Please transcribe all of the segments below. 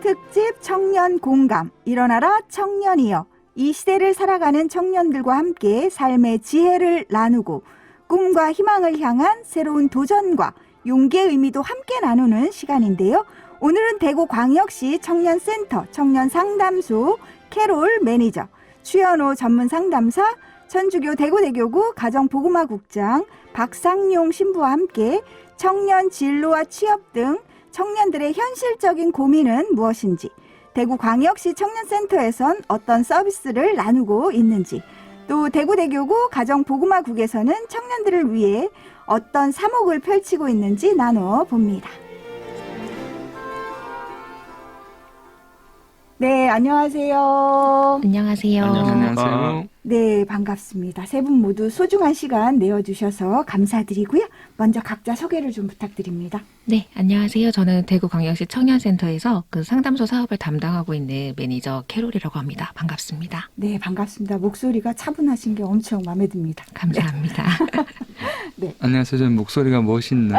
특집 청년 공감, 일어나라 청년이여. 이 시대를 살아가는 청년들과 함께 삶의 지혜를 나누고 꿈과 희망을 향한 새로운 도전과 용기의 의미도 함께 나누는 시간인데요. 오늘은 대구광역시 청년센터 청년상담소 캐롤 매니저, 추현호 전문상담사, 천주교 대구대교구 가정보그마국장 박상용 신부와 함께 청년 진로와 취업 등 청년들의 현실적인 고민은 무엇인지, 대구광역시 청년센터에선 어떤 서비스를 나누고 있는지, 또 대구대교구 가정보그마국에서는 청년들을 위해 어떤 사목을 펼치고 있는지 나눠봅니다. 네, 안녕하세요. 안녕하세요. 안녕하세요. 네, 반갑습니다. 세 분 모두 소중한 시간 내어주셔서 감사드리고요. 먼저 각자 소개를 좀 부탁드립니다. 네, 안녕하세요. 저는 대구광역시 청년센터에서 그 상담소 사업을 담당하고 있는 매니저 캐롤이라고 합니다. 반갑습니다. 네, 반갑습니다. 목소리가 차분하신 게 엄청 마음에 듭니다. 감사합니다. 네. 안녕하세요. 저는 목소리가 멋있는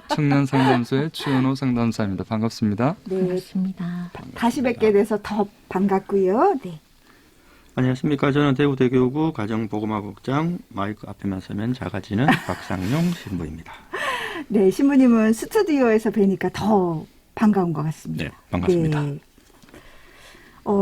청년상담소의 추현호 상담사입니다. 반갑습니다. 네, 반갑습니다. 다시 뵙게 돼서 더 반갑고요. 네. 안녕하십니까. 저는 대구대교구 가정보그마국장, 마이크 앞에만 서면 작아지는 박상용 신부입니다. 네, 신부님은 스튜디오에서 뵈니까 더 반가운 것 같습니다. 네, 반갑습니다. 네.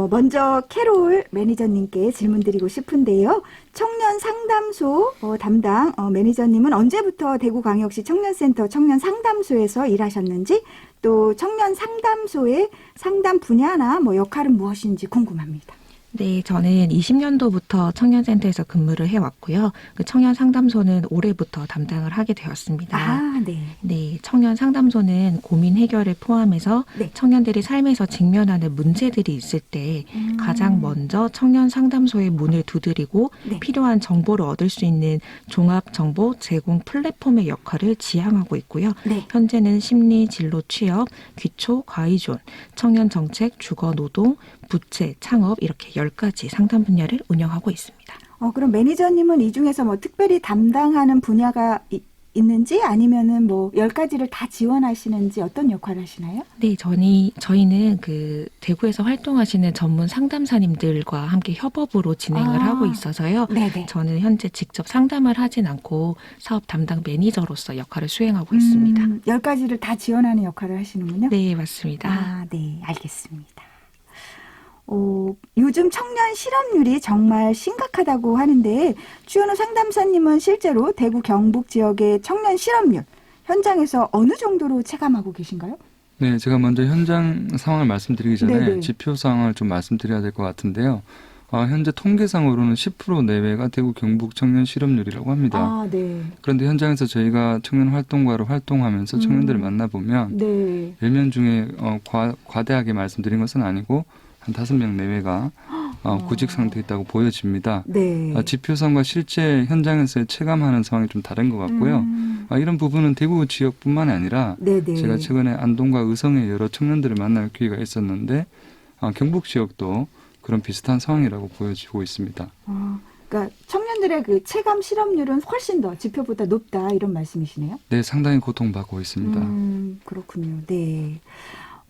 먼저 캐롤 매니저님께 질문 드리고 싶은데요. 청년 상담소 담당 매니저님은 언제부터 대구광역시 청년센터 청년상담소에서 일하셨는지, 또 청년 상담소의 상담 분야나 역할은 무엇인지 궁금합니다. 네, 저는 20년도부터 청년센터에서 근무를 해왔고요. 그 청년상담소는 올해부터 담당을 하게 되었습니다. 아, 네. 네, 청년상담소는 고민 해결을 포함해서 네. 청년들이 삶에서 직면하는 문제들이 있을 때 가장 먼저 청년상담소의 문을 두드리고 네. 필요한 정보를 얻을 수 있는 종합정보 제공 플랫폼의 역할을 지향하고 있고요. 네. 현재는 심리, 진로, 취업, 귀초, 과의존, 청년정책, 주거노동, 부채, 창업 이렇게 10가지 상담 분야를 운영하고 있습니다. 그럼 매니저님은 이 중에서 특별히 담당하는 분야가 있는지, 아니면은 10가지를 다 지원하시는지, 어떤 역할을 하시나요? 네, 저희는 그 대구에서 활동하시는 전문 상담사님들과 함께 협업으로 진행을 하고 있어서요. 네네. 저는 현재 직접 상담을 하진 않고 사업 담당 매니저로서 역할을 수행하고 있습니다. 10가지를 다 지원하는 역할을 하시는군요. 네, 맞습니다. 아, 네, 알겠습니다. 요즘 청년 실업률이 정말 심각하다고 하는데, 추현호 상담사님은 실제로 대구 경북 지역의 청년 실업률 현장에서 어느 정도로 체감하고 계신가요? 네, 제가 먼저 현장 상황을 말씀드리기 전에 네네. 지표 상황을 좀 말씀드려야 될 것 같은데요. 현재 통계상으로는 10% 내외가 대구 경북 청년 실업률이라고 합니다. 아, 네. 그런데 현장에서 저희가 청년 활동가로 활동하면서 청년들을 만나보면 네. 10명 중에 과대하게 말씀드린 것은 아니고 한 5명 내외가 구직 상태에 있다고 보여집니다. 네. 지표상과 실제 현장에서의 체감하는 상황이 좀 다른 것 같고요. 이런 부분은 대구 지역뿐만 아니라 네네. 제가 최근에 안동과 의성의 여러 청년들을 만날 기회가 있었는데 경북 지역도 그런 비슷한 상황이라고 보여지고 있습니다. 그러니까 청년들의 그 체감 실업률은 훨씬 더 지표보다 높다, 이런 말씀이시네요? 네, 상당히 고통받고 있습니다. 그렇군요. 네.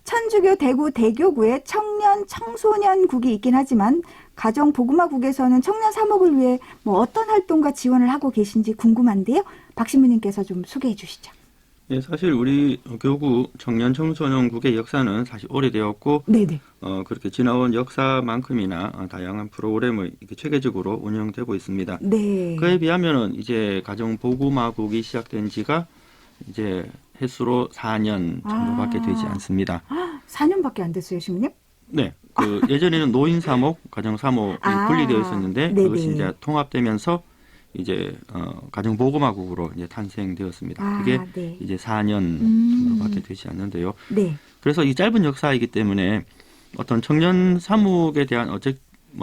천주교 대구 대교구에 청년 청소년국이 있긴 하지만 가정보그마국에서는 청년 사목을 위해 어떤 활동과 지원을 하고 계신지 궁금한데요. 박 신부님께서 좀 소개해 주시죠. 예, 사실 우리 교구 청년 청소년국의 역사는 사실 오래되었고, 네네. 그렇게 지나온 역사만큼이나 다양한 프로그램을 이렇게 체계적으로 운영되고 있습니다. 네. 그에 비하면은 이제 가정보그마국이 시작된 지가 이제 횟수로 4년 정도밖에 되지 않습니다. 4년밖에 안 됐어요, 신부님? 네. 예전에는 노인 사목, 가정 사목이 분리되어 있었는데, 네네. 그것이 이제 통합되면서 이제 가정보그마국으로 이제 탄생되었습니다. 그게 네. 이제 4년 정도밖에 되지 않는데요. 네. 그래서 이 짧은 역사이기 때문에 어떤 청년 사목에 대한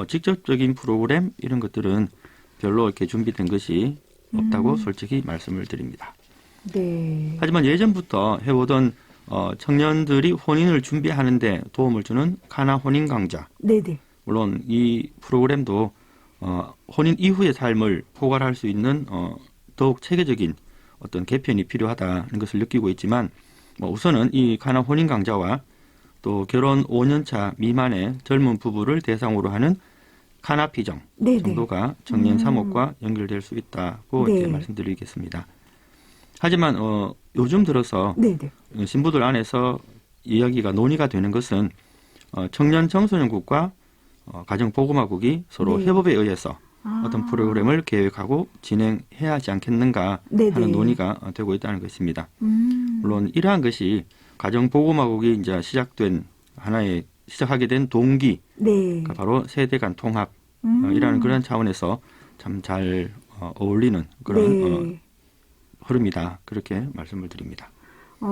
직접적인 프로그램 이런 것들은 별로 이렇게 준비된 것이 없다고 솔직히 말씀을 드립니다. 네. 하지만 예전부터 해오던 청년들이 혼인을 준비하는데 도움을 주는 가나 혼인 강좌. 네네. 물론 이 프로그램도 혼인 이후의 삶을 포괄할 수 있는 더욱 체계적인 어떤 개편이 필요하다는 것을 느끼고 있지만, 우선은 이 가나 혼인 강좌와 또 결혼 5년차 미만의 젊은 부부를 대상으로 하는 카나피정 네네. 정도가 청년 3호과 연결될 수 있다고 네. 이렇게 말씀드리겠습니다. 하지만 요즘 들어서 네네. 신부들 안에서 이야기가 논의가 되는 것은 청년 청소년국과 가정보고마국이 서로 네. 협업에 의해서 아. 어떤 프로그램을 계획하고 진행해야 하지 않겠는가 네네. 하는 논의가 되고 있다는 것입니다. 음. 물론 이러한 것이 가정보고마국이 이제 시작하게 된 동기가 네. 바로 세대 간 통합 음. 이라는 그런 차원에서 참 잘 어울리는 그런 네. 흐름이다. 그렇게 말씀을 드립니다.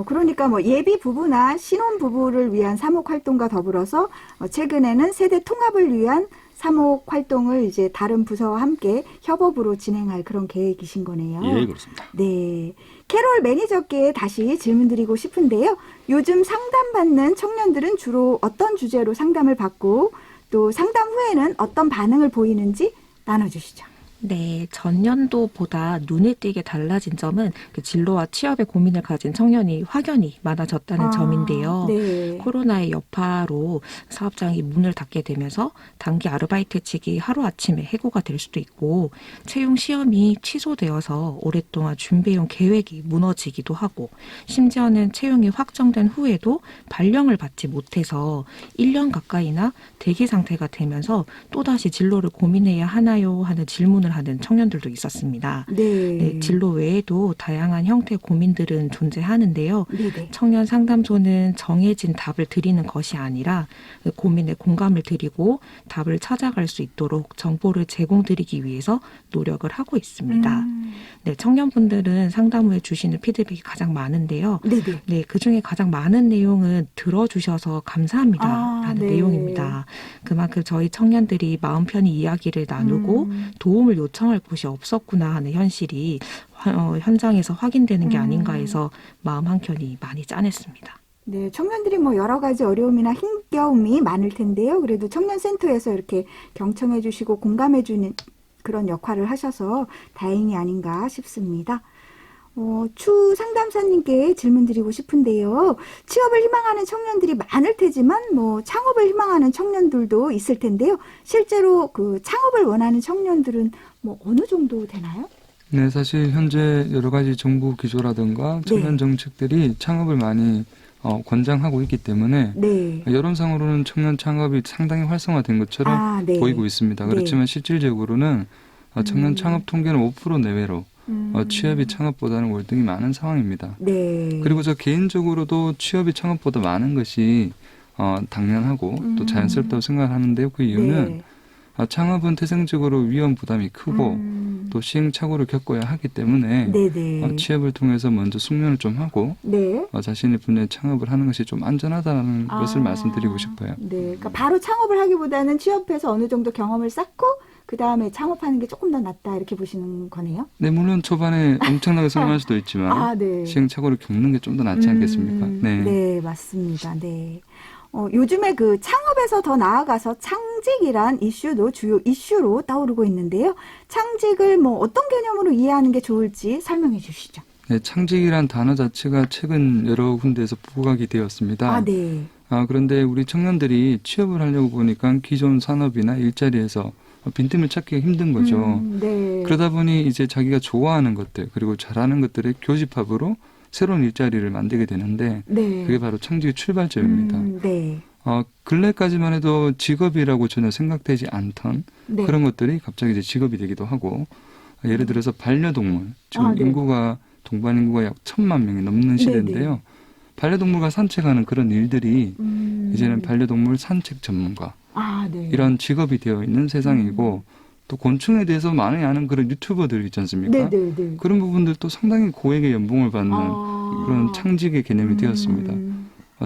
그러니까 뭐 예비 부부나 신혼 부부를 위한 사목 활동과 더불어서 최근에는 세대 통합을 위한 사목 활동을 이제 다른 부서와 함께 협업으로 진행할 그런 계획이신 거네요. 예, 그렇습니다. 네. 캐롤 매니저께 다시 질문드리고 싶은데요. 요즘 상담받는 청년들은 주로 어떤 주제로 상담을 받고 또 상담 후에는 어떤 반응을 보이는지 나눠주시죠. 네, 전년도보다 눈에 띄게 달라진 점은 그 진로와 취업에 고민을 가진 청년이 확연히 많아졌다는 점인데요. 네. 코로나의 여파로 사업장이 문을 닫게 되면서 단기 아르바이트직이 하루아침에 해고가 될 수도 있고 채용 시험이 취소되어서 오랫동안 준비해온 계획이 무너지기도 하고 심지어는 채용이 확정된 후에도 발령을 받지 못해서 1년 가까이나 대기 상태가 되면서 또다시 진로를 고민해야 하나요? 하는 질문을 하는 청년들도 있었습니다. 네. 네, 진로 외에도 다양한 형태의 고민들은 존재하는데요. 네네. 청년 상담소는 정해진 답을 드리는 것이 아니라 그 고민에 공감을 드리고 답을 찾아갈 수 있도록 정보를 제공드리기 위해서 노력을 하고 있습니다. 네, 청년분들은 상담 후에 주시는 피드백이 가장 많은데요. 네네. 네, 그중에 가장 많은 내용은 들어주셔서 감사합니다 아, 라는 네. 내용입니다. 그만큼 저희 청년들이 마음 편히 이야기를 나누고 도움을 요청할 곳이 없었구나 하는 현실이 현장에서 확인되는 게 아닌가 해서 마음 한켠이 많이 짠했습니다. 네, 청년들이 뭐 여러 가지 어려움이나 힘겨움이 많을 텐데요. 그래도 청년센터에서 이렇게 경청해 주시고 공감해 주는 그런 역할을 하셔서 다행이 아닌가 싶습니다. 추 상담사님께 질문 드리고 싶은데요. 취업을 희망하는 청년들이 많을 테지만 뭐 창업을 희망하는 청년들도 있을 텐데요. 실제로 그 창업을 원하는 청년들은 뭐 어느 정도 되나요? 네, 사실 현재 여러 가지 정부 기조라든가 청년 정책들이 창업을 많이 권장하고 있기 때문에 네. 여론상으로는 청년 창업이 상당히 활성화된 것처럼 네. 보이고 있습니다. 그렇지만 실질적으로는 청년 창업 통계는 5% 내외로 취업이 창업보다는 월등히 많은 상황입니다. 네. 그리고 저 개인적으로도 취업이 창업보다 많은 것이 당연하고 또 자연스럽다고 생각하는데요. 그 이유는 네. 창업은 태생적으로 위험 부담이 크고 또 시행착오를 겪어야 하기 때문에 네네. 취업을 통해서 먼저 숙련을 좀 하고 네. 자신의 분야에 창업을 하는 것이 좀 안전하다는 것을 말씀드리고 싶어요. 네. 그러니까 바로 창업을 하기보다는 취업해서 어느 정도 경험을 쌓고 그 다음에 창업하는 게 조금 더 낫다 이렇게 보시는 거네요. 네, 물론 초반에 엄청나게 성공할 수도 있지만 네. 시행착오를 겪는 게 좀 더 낫지 않겠습니까? 네. 네, 맞습니다. 네. 요즘에 그 창업에서 더 나아가서 창직이란 이슈도 주요 이슈로 떠오르고 있는데요. 창직을 뭐 어떤 개념으로 이해하는 게 좋을지 설명해 주시죠. 네, 창직이란 단어 자체가 최근 여러 군데에서 부각이 되었습니다. 네. 그런데 우리 청년들이 취업을 하려고 보니까 기존 산업이나 일자리에서 빈틈을 찾기가 힘든 거죠. 네. 그러다 보니 이제 자기가 좋아하는 것들 그리고 잘하는 것들의 교집합으로 새로운 일자리를 만들게 되는데 네. 그게 바로 창직의 출발점입니다. 네. 근래까지만 해도 직업이라고 전혀 생각되지 않던 네. 그런 것들이 갑자기 이제 직업이 되기도 하고 예를 들어서 반려동물 지금 네. 동반 인구가 약 1,000만 명이 넘는 시대인데요. 네. 반려동물과 산책하는 그런 일들이 이제는 반려동물 산책 전문가 네. 이런 직업이 되어 있는 세상이고 또 곤충에 대해서 많이 아는 그런 유튜버들 있지 않습니까? 네. 그런 부분들도 상당히 고액의 연봉을 받는 그런 창직의 개념이 되었습니다.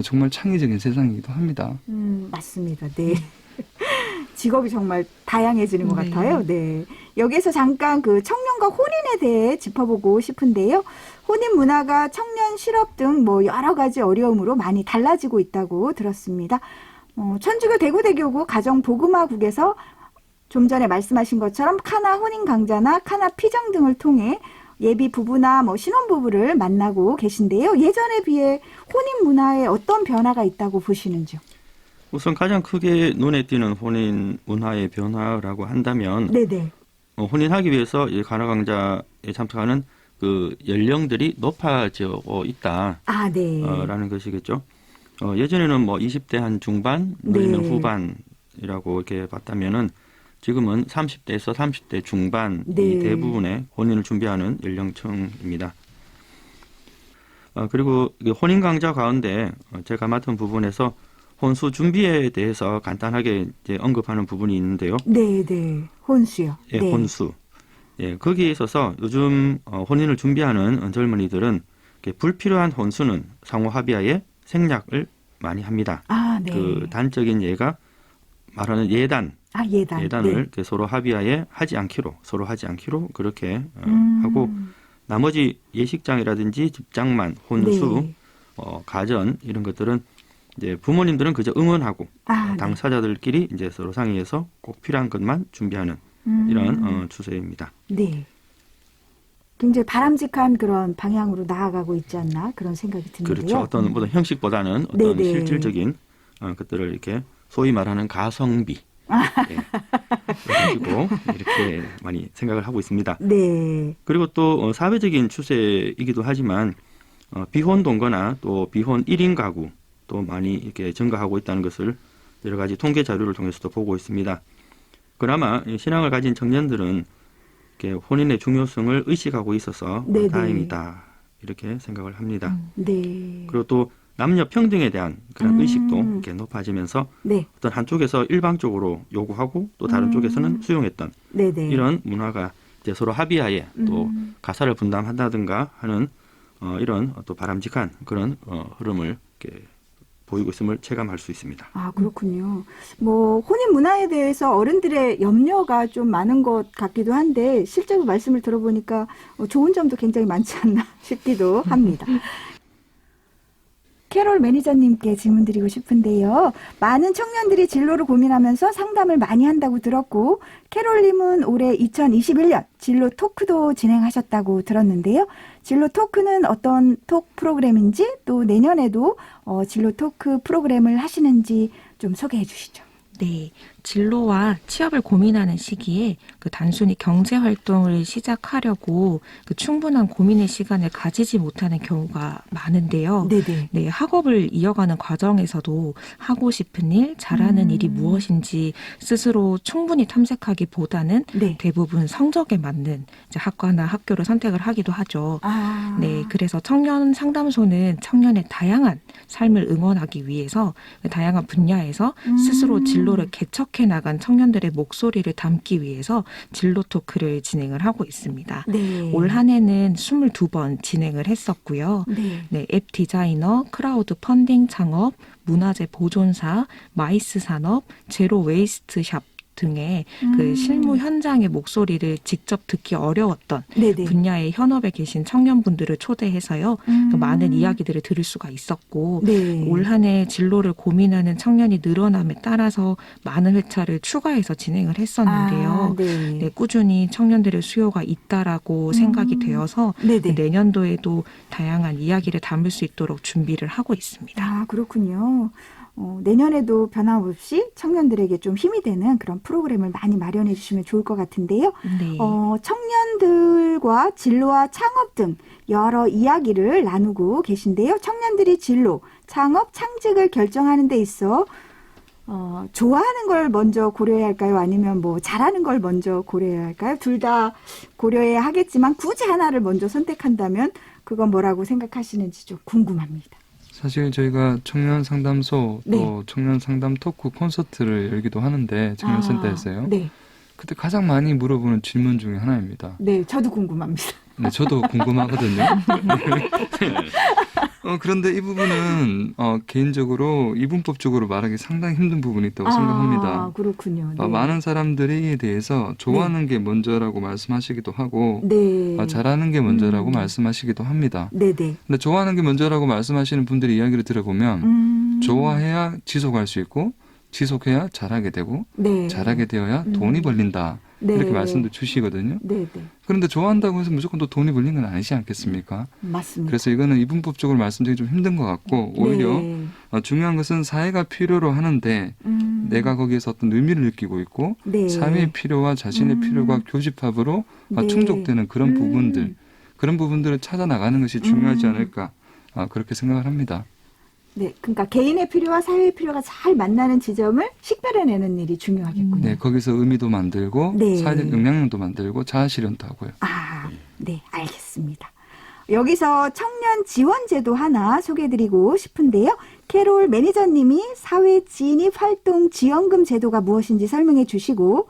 정말 창의적인 세상이기도 합니다. 맞습니다. 네. 직업이 정말 다양해지는 것 네. 같아요. 네. 여기에서 잠깐 그 청년과 혼인에 대해 짚어보고 싶은데요. 혼인 문화가 청년 실업 등 뭐 여러 가지 어려움으로 많이 달라지고 있다고 들었습니다. 천주교 대구대교구 가정복음화국에서 좀 전에 말씀하신 것처럼 카나 혼인 강좌나 카나 피정 등을 통해 예비 부부나 뭐 신혼부부를 만나고 계신데요. 예전에 비해 혼인 문화에 어떤 변화가 있다고 보시는지요? 우선 가장 크게 눈에 띄는 혼인 문화의 변화라고 한다면 네네. 혼인하기 위해서 이 가나강자에 참석하는 그 연령들이 높아지고 있다. 아, 네. 라는 것이겠죠. 예전에는 뭐 20대 한 중반, 아니면 네. 후반이라고 이렇게 봤다면은 지금은 30대에서 30대 중반이 네. 대부분의 혼인을 준비하는 연령층입니다. 그리고 이 혼인 강좌 가운데 제가 맡은 부분에서 혼수 준비에 대해서 간단하게 이제 언급하는 부분이 있는데요. 네네. 혼수요. 예, 네. 혼수. 예, 거기에 있어서 요즘 혼인을 준비하는 젊은이들은 이렇게 불필요한 혼수는 상호 합의하에 생략을 많이 합니다. 아, 네. 그 단적인 예가 말하는 예단, 아, 예단. 예단을 네. 이렇게 서로 합의하에 서로 하지 않기로 그렇게 하고 나머지 예식장이라든지 집장만, 혼수, 네. 가전 이런 것들은 이제 부모님들은 그저 응원하고 아, 네. 당사자들끼리 이제 서로 상의해서 꼭 필요한 것만 준비하는 이런 추세입니다. 네. 굉장히 바람직한 그런 방향으로 나아가고 있지 않나 그런 생각이 드는데요. 그렇죠. 어떤 모든 형식보다는 어떤 네네. 실질적인 것들을 이렇게 소위 말하는 가성비 예, 가지고 이렇게 많이 생각을 하고 있습니다. 네. 그리고 또 사회적인 추세이기도 하지만 비혼 동거나 또 비혼 1인 가구 또 많이 이렇게 증가하고 있다는 것을 여러 가지 통계 자료를 통해서도 보고 있습니다. 그나마 이 신앙을 가진 청년들은 이렇게 혼인의 중요성을 의식하고 있어서 네네. 다행이다 이렇게 생각을 합니다. 네. 그리고 또 남녀 평등에 대한 그런 의식도 이렇게 높아지면서 네. 어떤 한쪽에서 일방적으로 요구하고 또 다른 쪽에서는 수용했던 네네. 이런 문화가 이제 서로 합의하에 또 가사를 분담한다든가 하는 이런 또 바람직한 그런 흐름을 이렇게 보이고 있음을 체감할 수 있습니다. 아, 그렇군요. 뭐, 혼인 문화에 대해서 어른들의 염려가 좀 많은 것 같기도 한데, 실제로 말씀을 들어보니까 좋은 점도 굉장히 많지 않나 싶기도 합니다. 캐롤 매니저님께 질문 드리고 싶은데요. 많은 청년들이 진로를 고민하면서 상담을 많이 한다고 들었고, 캐롤님은 올해 2021년 진로 토크도 진행하셨다고 들었는데요. 진로 토크는 어떤 톡 프로그램인지 또 내년에도 진로 토크 프로그램을 하시는지 좀 소개해 주시죠. 네, 진로와 취업을 고민하는 시기에 그 단순히 경제 활동을 시작하려고 그 충분한 고민의 시간을 가지지 못하는 경우가 많은데요. 네네. 네, 학업을 이어가는 과정에서도 하고 싶은 일, 잘하는 일이 무엇인지 스스로 충분히 탐색하기보다는 네. 대부분 성적에 맞는 이제 학과나 학교를 선택을 하기도 하죠. 아. 네, 그래서 청년 상담소는 청년의 다양한 삶을 응원하기 위해서 그 다양한 분야에서 스스로 진로를 개척해 나간 청년들의 목소리를 담기 위해서 진로 토크를 진행을 하고 있습니다. 네. 올 한 해는 22번 진행을 했었고요. 네. 네, 앱 디자이너, 크라우드 펀딩 창업, 문화재 보존사, 마이스 산업, 제로 웨이스트 샵 등의 그 실무 현장의 목소리를 직접 듣기 어려웠던 네네. 분야의 현업에 계신 청년분들을 초대해서요. 그 많은 이야기들을 들을 수가 있었고 네. 올 한 해 진로를 고민하는 청년이 늘어남에 따라서 많은 회차를 추가해서 진행을 했었는데요. 아, 네. 네, 꾸준히 청년들의 수요가 있다라고 생각이 되어서 네네. 내년도에도 다양한 이야기를 담을 수 있도록 준비를 하고 있습니다. 아, 그렇군요. 내년에도 변함없이 청년들에게 좀 힘이 되는 그런 프로그램을 많이 마련해 주시면 좋을 것 같은데요. 네. 청년들과 진로와 창업 등 여러 이야기를 나누고 계신데요. 청년들이 진로, 창업, 창직을 결정하는 데 있어 좋아하는 걸 먼저 고려해야 할까요? 아니면 뭐 잘하는 걸 먼저 고려해야 할까요? 둘 다 고려해야 하겠지만 굳이 하나를 먼저 선택한다면 그건 뭐라고 생각하시는지 좀 궁금합니다. 사실 저희가 청년 상담소 또 네. 청년 상담 토크 콘서트를 열기도 하는데 청년센터에서요. 네. 그때 가장 많이 물어보는 질문 중에 하나입니다. 네, 저도 궁금합니다. 네, 저도 궁금하거든요. 그런데 이 부분은 개인적으로 이분법적으로 말하기 상당히 힘든 부분이 있다고 생각합니다. 아, 그렇군요. 네. 많은 사람들이 대해서 좋아하는 게 먼저라고 말씀하시기도 하고 네. 잘하는 게 먼저라고 말씀하시기도 합니다. 네네. 근데 좋아하는 게 먼저라고 말씀하시는 분들의 이야기를 들어보면 좋아해야 지속할 수 있고 지속해야 잘하게 되고 네. 잘하게 되어야 돈이 벌린다. 네. 이렇게 말씀도 주시거든요. 네, 네. 그런데 좋아한다고 해서 무조건 또 돈이 벌리는 건 아니지 않겠습니까? 맞습니다. 그래서 이거는 이분법적으로 말씀드리기 좀 힘든 것 같고 오히려 네. 중요한 것은 사회가 필요로 하는데 내가 거기에서 어떤 의미를 느끼고 있고 네. 사회의 필요와 자신의 필요가 교집합으로 네. 충족되는 그런 부분들 그런 부분들을 찾아 나가는 것이 중요하지 않을까 그렇게 생각을 합니다. 네, 그러니까 개인의 필요와 사회의 필요가 잘 만나는 지점을 식별해내는 일이 중요하겠군요. 네, 거기서 의미도 만들고 네. 사회적 영향력도 만들고 자아 실현도 하고요. 아, 네, 알겠습니다. 여기서 청년 지원 제도 하나 소개해드리고 싶은데요. 캐롤 매니저님이 사회 진입 활동 지원금 제도가 무엇인지 설명해 주시고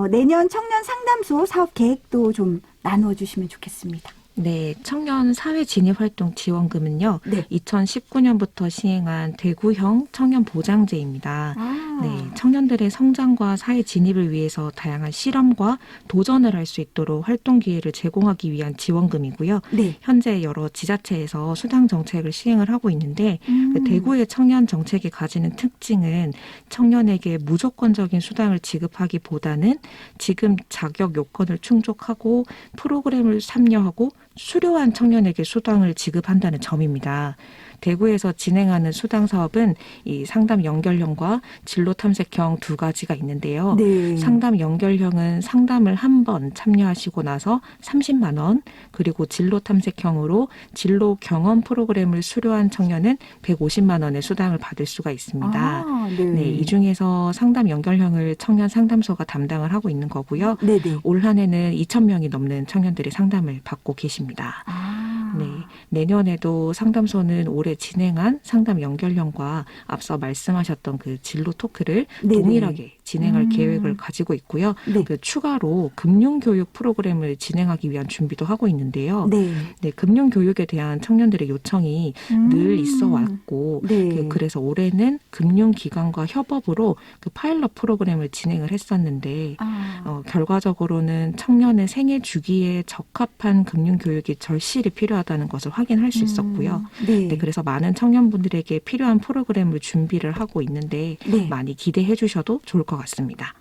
내년 청년 상담소 사업 계획도 좀 나누어 주시면 좋겠습니다. 네, 청년 사회 진입 활동 지원금은요. 네. 2019년부터 시행한 대구형 청년 보장제입니다. 아, 네, 청년들의 성장과 사회 진입을 위해서 다양한 실험과 도전을 할 수 있도록 활동 기회를 제공하기 위한 지원금이고요. 네. 현재 여러 지자체에서 수당 정책을 시행을 하고 있는데 그 대구의 청년 정책이 가지는 특징은 청년에게 무조건적인 수당을 지급하기보다는 지금 자격 요건을 충족하고 프로그램을 참여하고 수료한 청년에게 수당을 지급한다는 점입니다. 대구에서 진행하는 수당 사업은 이 상담 연결형과 진로 탐색형 두 가지가 있는데요. 네. 상담 연결형은 상담을 한 번 참여하시고 나서 30만 원, 그리고 진로 탐색형으로 진로 경험 프로그램을 수료한 청년은 150만 원의 수당을 받을 수가 있습니다. 아, 네. 네, 이 중에서 상담 연결형을 청년 상담소가 담당을 하고 있는 거고요. 네, 네. 올 한 해는 2,000명이 넘는 청년들이 상담을 받고 계십니다. 아, 네, 내년에도 상담소는 올해 진행한 상담 연결형과 앞서 말씀하셨던 그 진로 토크를 네네. 동일하게 진행할 계획을 가지고 있고요. 네. 그 추가로 금융교육 프로그램을 진행하기 위한 준비도 하고 있는데요. 네. 네, 금융교육에 대한 청년들의 요청이 늘 있어 왔고 네. 그래서 올해는 금융기관과 협업으로 그 파일럿 프로그램을 진행을 했었는데 아, 결과적으로는 청년의 생애 주기에 적합한 금융교육이 절실히 필요하다는 것을 확인할 수 있었고요. 네. 네, 그래서 많은 청년분들에게 필요한 프로그램을 준비를 하고 있는데 네. 많이 기대해 주셔도 좋을 것 같습니다.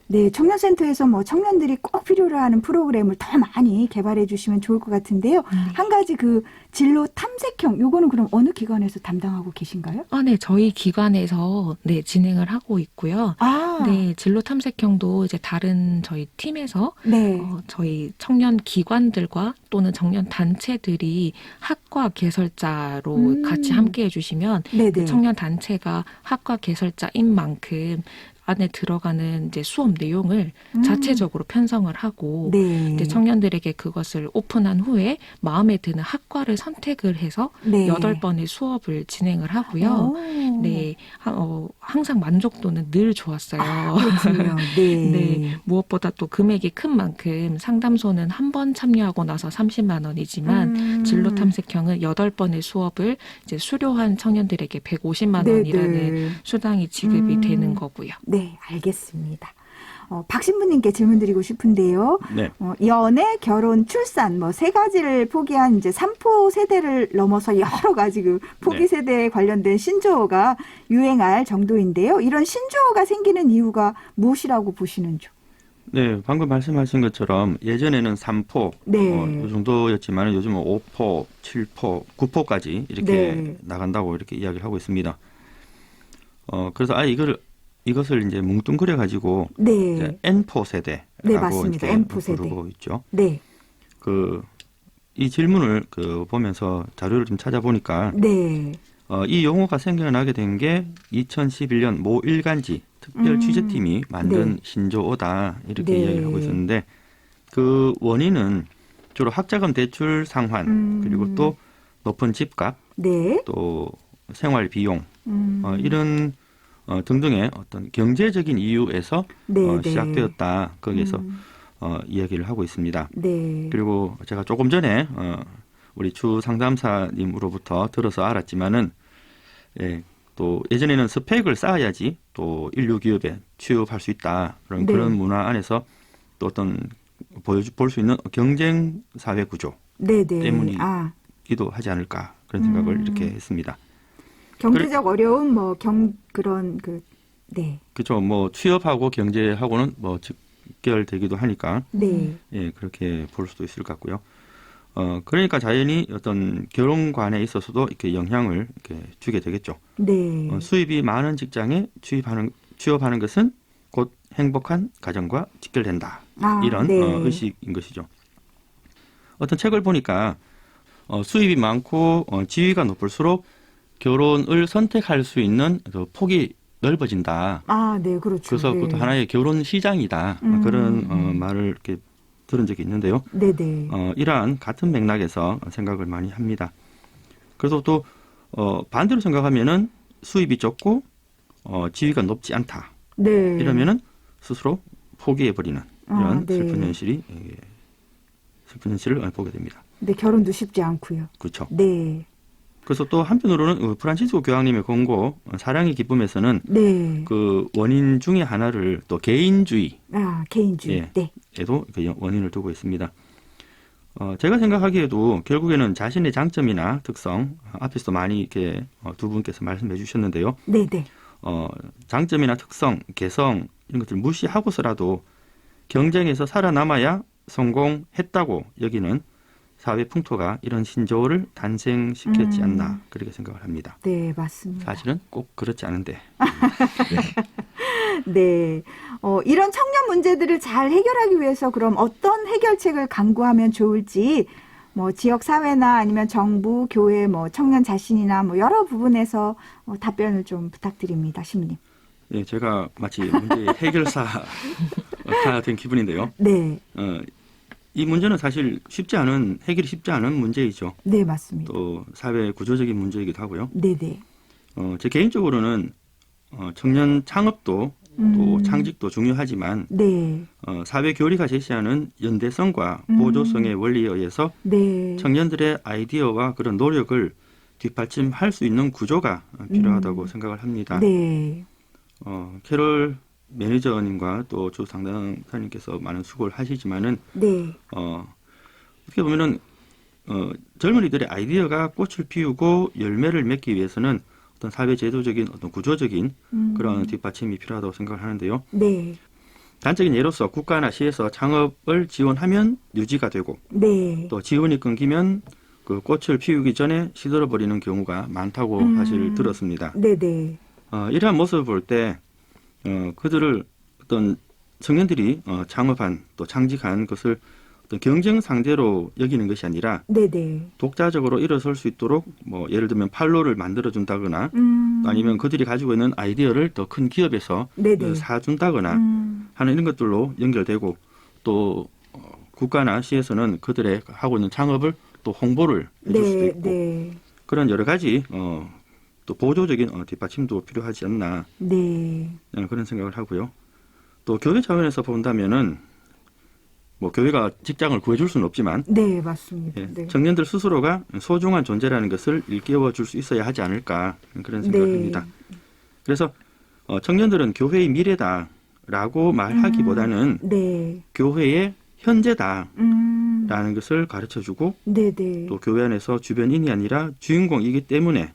네, 청년센터에서 뭐 청년들이 꼭 필요로 하는 프로그램을 더 많이 개발해 주시면 좋을 것 같은데요. 한 가지 그 진로 탐색형, 요거는 그럼 어느 기관에서 담당하고 계신가요? 네, 저희 기관에서 네, 진행을 하고 있고요. 아, 네, 진로 탐색형도 이제 다른 저희 팀에서 네. 저희 청년 기관들과 또는 청년 단체들이 학과 개설자로 같이 함께 해주시면 네네. 그 청년 단체가 학과 개설자인 만큼 안에 들어가는 이제 수업 내용을 자체적으로 편성을 하고 네. 이제 청년들에게 그것을 오픈한 후에 마음에 드는 학과를 선택을 해서 네. 8번의 수업을 진행을 하고요. 오. 네, 항상 만족도는 늘 좋았어요. 그렇군요. 네. 네, 무엇보다 또 금액이 큰 만큼 상담소는 한 번 참여하고 나서 30만 원이지만 진로 탐색형은 8번의 수업을 이제 수료한 청년들에게 150만 원이라는 네. 수당이 지급이 되는 거고요. 네, 알겠습니다. 박 신부님께 질문 드리고 싶은데요. 네. 연애, 결혼, 출산 뭐 세 가지를 포기한 이제 삼포 세대를 넘어서 여러 가지 그 포기 네. 세대에 관련된 신조어가 유행할 정도인데요. 이런 신조어가 생기는 이유가 무엇이라고 보시는지? 네, 방금 말씀하신 것처럼 예전에는 3포 네. 이 정도였지만 요즘은 5포, 7포, 9포까지 이렇게 네. 나간다고 이렇게 이야기를 하고 있습니다. 그래서 이것을 이제 뭉뚱그려 가지고 네. 이제 N포 세대라고 네, 맞습니다. 이렇게 N포 세대. 부르고 있죠. 네. 이 질문을 보면서 자료를 좀 찾아보니까 네. 이 용어가 생겨나게 된 게 2011년 모 일간지 특별 취재팀이 만든 네. 신조어다 이렇게 네. 이야기를 하고 있었는데 그 원인은 주로 학자금 대출 상환 그리고 또 높은 집값 네. 또 생활 비용 이런 등등의 어떤 경제적인 이유에서 네, 네. 시작되었다 거기에서 이야기를 하고 있습니다. 네. 그리고 제가 조금 전에 우리 주 상담사님으로부터 들어서 알았지만은 또 예전에는 스펙을 쌓아야지 또 인류 기업에 취업할 수 있다 네. 그런 문화 안에서 또 어떤 볼 수 있는 경쟁 사회 구조 네, 네. 때문이기도 하지 않을까 그런 생각을 이렇게 했습니다. 경제적 어려움 네. 그렇죠. 뭐 취업하고 경제하고는 뭐 직결되기도 하니까 네. 예, 그렇게 볼 수도 있을 것 같고요. 그러니까 자연히 어떤 결혼관에 있어서도 이렇게 영향을 이렇게 주게 되겠죠. 네. 수입이 많은 직장에 취업하는 것은 곧 행복한 가정과 직결된다. 이런 네. 의식인 것이죠. 어떤 책을 보니까 수입이 많고 지위가 높을수록 결혼을 선택할 수 있는 그 폭이 넓어진다. 네, 그렇죠. 그래서 네. 그것도 하나의 결혼 시장이다. 그런 말을 이렇게 들은 적이 있는데요. 네네. 이러한 같은 맥락에서 생각을 많이 합니다. 그래서 또 반대로 생각하면은 수입이 적고 지위가 높지 않다. 네. 이러면은 스스로 포기해버리는 이런 네. 슬픈 현실을 보게 됩니다. 네, 결혼도 쉽지 않고요. 그렇죠. 네. 그래서 또 한편으로는 프란치스코 교황님의 권고 사랑의 기쁨에서는 네. 그 원인 중에 하나를 또 개인주의 개인주의. 예. 네. 에도 그 원인을 두고 있습니다. 제가 생각하기에도 결국에는 자신의 장점이나 특성 앞에서도 많이 이렇게 두 분께서 말씀해 주셨는데요. 네네. 장점이나 특성, 개성 이런 것들을 무시하고서라도 경쟁에서 살아남아야 성공했다고 여기는 사회 풍토가 이런 신조어를 탄생시켰지 않나 그렇게 생각을 합니다. 네, 맞습니다. 사실은 꼭 그렇지 않은데. 네. 이런 청년 문제들을 잘 해결하기 위해서 그럼 어떤 해결책을 강구하면 좋을지 뭐 지역 사회나 아니면 정부, 교회, 뭐 청년 자신이나 뭐 여러 부분에서 답변을 좀 부탁드립니다, 신부님. 예, 제가 마치 문제의 해결사가 된 기분인데요. 네. 이 문제는 사실 해결이 쉽지 않은 문제이죠. 네, 맞습니다. 또 사회 구조적인 문제이기도 하고요. 네네. 제 개인적으로는 청년 창업도 또 창직도 중요하지만 네. 사회 교리가 제시하는 연대성과 보조성의 원리에 의해서 네. 청년들의 아이디어와 그런 노력을 뒷받침할 수 있는 구조가 필요하다고 생각을 합니다. 네. 캐롤 매니저님과 또 주 상담사님께서 많은 수고를 하시지만은 네. 어떻게 보면은 젊은이들의 아이디어가 꽃을 피우고 열매를 맺기 위해서는 어떤 사회 제도적인 어떤 구조적인 그런 뒷받침이 필요하다고 생각을 하는데요. 네. 단적인 예로서 국가나 시에서 창업을 지원하면 유지가 되고 네. 또 지원이 끊기면 그 꽃을 피우기 전에 시들어 버리는 경우가 많다고 사실 들었습니다. 네네. 이러한 모습을 볼 때 그들을 어떤 청년들이 창업한 또 창직한 것을 어떤 경쟁 상대로 여기는 것이 아니라 네네. 독자적으로 일어설 수 있도록 뭐 예를 들면 판로를 만들어 준다거나 또 아니면 그들이 가지고 있는 아이디어를 더 큰 기업에서 네네. 사준다거나 하는 이런 것들로 연결되고 또 국가나 시에서는 그들의 하고 있는 창업을 또 홍보를 해줄 수도 있고 네. 그런 여러 가지 또 보조적인 뒷받침도 필요하지 않나 네. 그런 생각을 하고요. 또 교회 차원에서 본다면은 뭐 교회가 직장을 구해줄 수는 없지만 네, 맞습니다. 예, 네. 청년들 스스로가 소중한 존재라는 것을 일깨워 줄 수 있어야 하지 않을까 그런 생각을 네. 합니다. 그래서 청년들은 교회의 미래다라고 말하기보다는 네. 교회의 현재다라는 음. 것을 가르쳐주고 네네. 또 교회 안에서 주변인이 아니라 주인공이기 때문에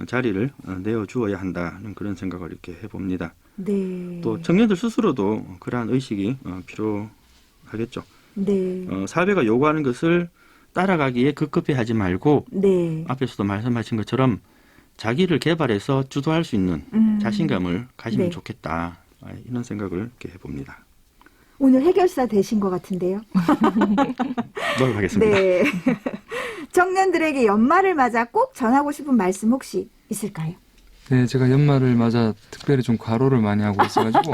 자리를 내어주어야 한다는 그런 생각을 이렇게 해봅니다. 네. 또 청년들 스스로도 그러한 의식이 필요하겠죠. 네. 사회가 요구하는 것을 따라가기에 급급해하지 말고 네. 앞에서도 말씀하신 것처럼 자기를 개발해서 주도할 수 있는 자신감을 가지면 네. 좋겠다. 이런 생각을 이렇게 해봅니다. 오늘 해결사 되신 것 같은데요. 노력하겠습니다. 네. 청년들에게 연말을 맞아 꼭 전하고 싶은 말씀 혹시 있을까요? 네, 제가 연말을 맞아 특별히 좀 과로를 많이 하고 있어가지고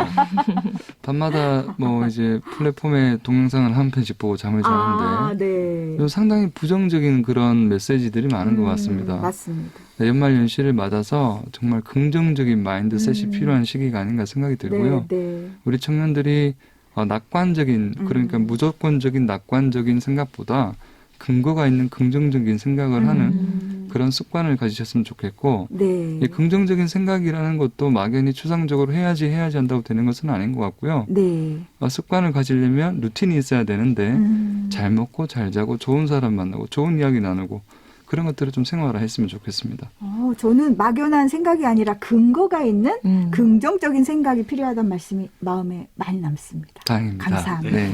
밤마다 뭐 이제 플랫폼에 동영상을 한 편씩 보고 잠을 자는데 네. 좀 상당히 부정적인 그런 메시지들이 많은 것 같습니다. 맞습니다. 네, 연말 연시를 맞아서 정말 긍정적인 마인드셋이 필요한 시기가 아닌가 생각이 들고요. 네. 우리 청년들이 낙관적인 그러니까 무조건적인 낙관적인 생각보다 근거가 있는 긍정적인 생각을 하는 그런 습관을 가지셨으면 좋겠고 네. 이 긍정적인 생각이라는 것도 막연히 추상적으로 해야지 한다고 되는 것은 아닌 것 같고요. 네. 습관을 가지려면 루틴이 있어야 되는데 잘 먹고 잘 자고 좋은 사람 만나고 좋은 이야기 나누고 그런 것들을 좀 생활화했으면 좋겠습니다. 저는 막연한 생각이 아니라 근거가 있는 음. 긍정적인 생각이 필요하다는 말씀이 마음에 많이 남습니다. 다행입니다. 감사합니다. 네.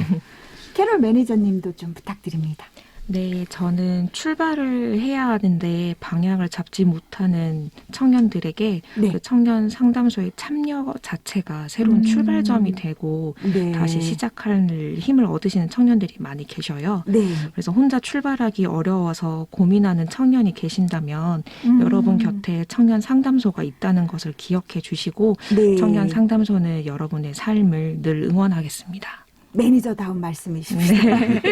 캐롤 매니저님도 좀 부탁드립니다. 네, 저는 출발을 해야 하는데 방향을 잡지 못하는 청년들에게 네. 그 청년 상담소의 참여 자체가 새로운 출발점이 되고 네. 다시 시작할 힘을 얻으시는 청년들이 많이 계셔요. 네. 그래서 혼자 출발하기 어려워서 고민하는 청년이 계신다면 여러분 곁에 청년 상담소가 있다는 것을 기억해 주시고 네. 청년 상담소는 여러분의 삶을 늘 응원하겠습니다. 매니저다운 말씀이십니다. 네.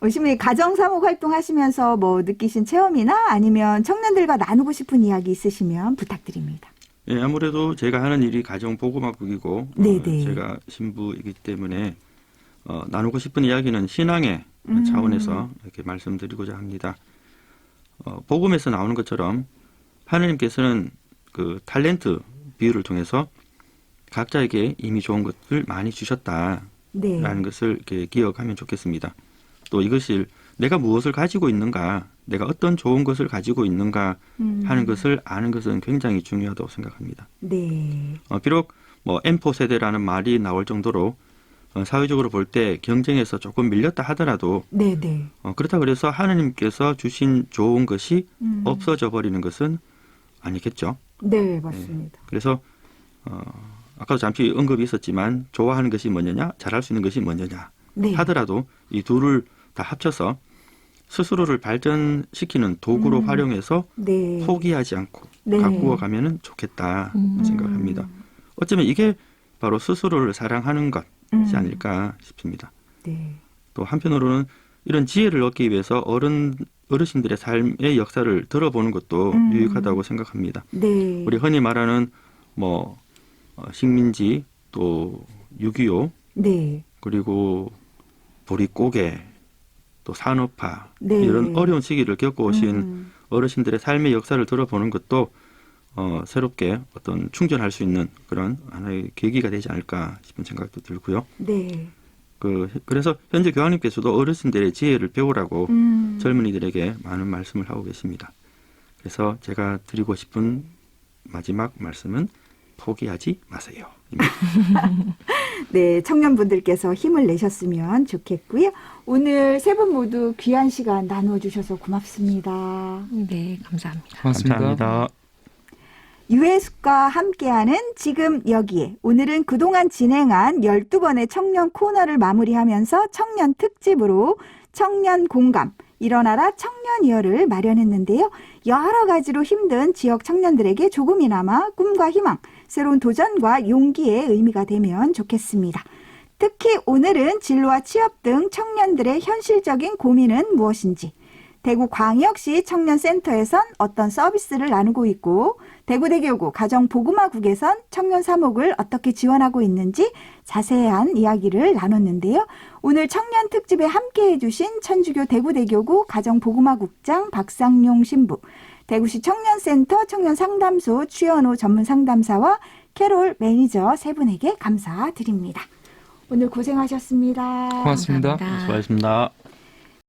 오시면 가정사목 활동하시면서 뭐 느끼신 체험이나 아니면 청년들과 나누고 싶은 이야기 있으시면 부탁드립니다. 예, 아무래도 제가 하는 일이 가정보고마국이고 네네. 제가 신부이기 때문에 나누고 싶은 이야기는 신앙의 차원에서 이렇게 말씀드리고자 합니다. 복음에서 나오는 것처럼 하나님께서는 그 탤런트 비유를 통해서 각자에게 이미 좋은 것을 많이 주셨다라는 네. 것을 이렇게 기억하면 좋겠습니다. 또 이것을 내가 무엇을 가지고 있는가, 내가 어떤 좋은 것을 가지고 있는가 하는 것을 아는 것은 굉장히 중요하다고 생각합니다. 네. 비록 뭐 M4 세대라는 말이 나올 정도로 사회적으로 볼 때 경쟁에서 조금 밀렸다 하더라도 네네. 그렇다 그래서 하나님께서 주신 좋은 것이 없어져 버리는 것은 아니겠죠. 네, 맞습니다. 그래서 아까도 잠시 언급이 있었지만 좋아하는 것이 뭐냐냐, 잘할 수 있는 것이 뭐냐냐 네. 하더라도 이 둘을 다 합쳐서 스스로를 발전시키는 도구로 활용해서 네. 포기하지 않고 네. 가꾸어 가면은 좋겠다 생각을 합니다. 어쩌면 이게 바로 스스로를 사랑하는 것이 아닐까 싶습니다. 네. 또 한편으로는 이런 지혜를 얻기 위해서 어르신들의 삶의 역사를 들어보는 것도 유익하다고 생각합니다. 네. 우리 흔히 말하는 뭐 식민지 또 6.25 네. 그리고 보릿고개 또 산업화 네. 이런 어려운 시기를 겪어오신 어르신들의 삶의 역사를 들어보는 것도 새롭게 어떤 충전할 수 있는 그런 하나의 계기가 되지 않을까 싶은 생각도 들고요. 네. 그래서 현재 교황님께서도 어르신들의 지혜를 배우라고 음. 젊은이들에게 많은 말씀을 하고 계십니다. 그래서 제가 드리고 싶은 마지막 말씀은 포기하지 마세요. 네, 청년분들께서 힘을 내셨으면 좋겠고요. 오늘 세 분 모두 귀한 시간 나누어 주셔서 고맙습니다. 네, 감사합니다. 고맙습니다. 감사합니다. 유해숙과 함께하는 지금 여기에 오늘은 그동안 진행한 12번의 청년 코너를 마무리하면서 청년 특집으로 청년 공감, 일어나라 청년이여를 마련했는데요. 여러 가지로 힘든 지역 청년들에게 조금이나마 꿈과 희망, 새로운 도전과 용기의 의미가 되면 좋겠습니다. 특히 오늘은 진로와 취업 등 청년들의 현실적인 고민은 무엇인지, 대구광역시 청년센터에선 어떤 서비스를 나누고 있고 대구대교구 가정보그마국에선 청년 사목을 어떻게 지원하고 있는지 자세한 이야기를 나눴는데요. 오늘 청년 특집에 함께해 주신 천주교 대구대교구 가정보그마국장 박상용 신부, 대구시 청년센터 청년상담소 최연호 전문상담사와 캐롤 매니저 세 분에게 감사드립니다. 오늘 고생하셨습니다. 고맙습니다. 감사합니다. 수고하셨습니다.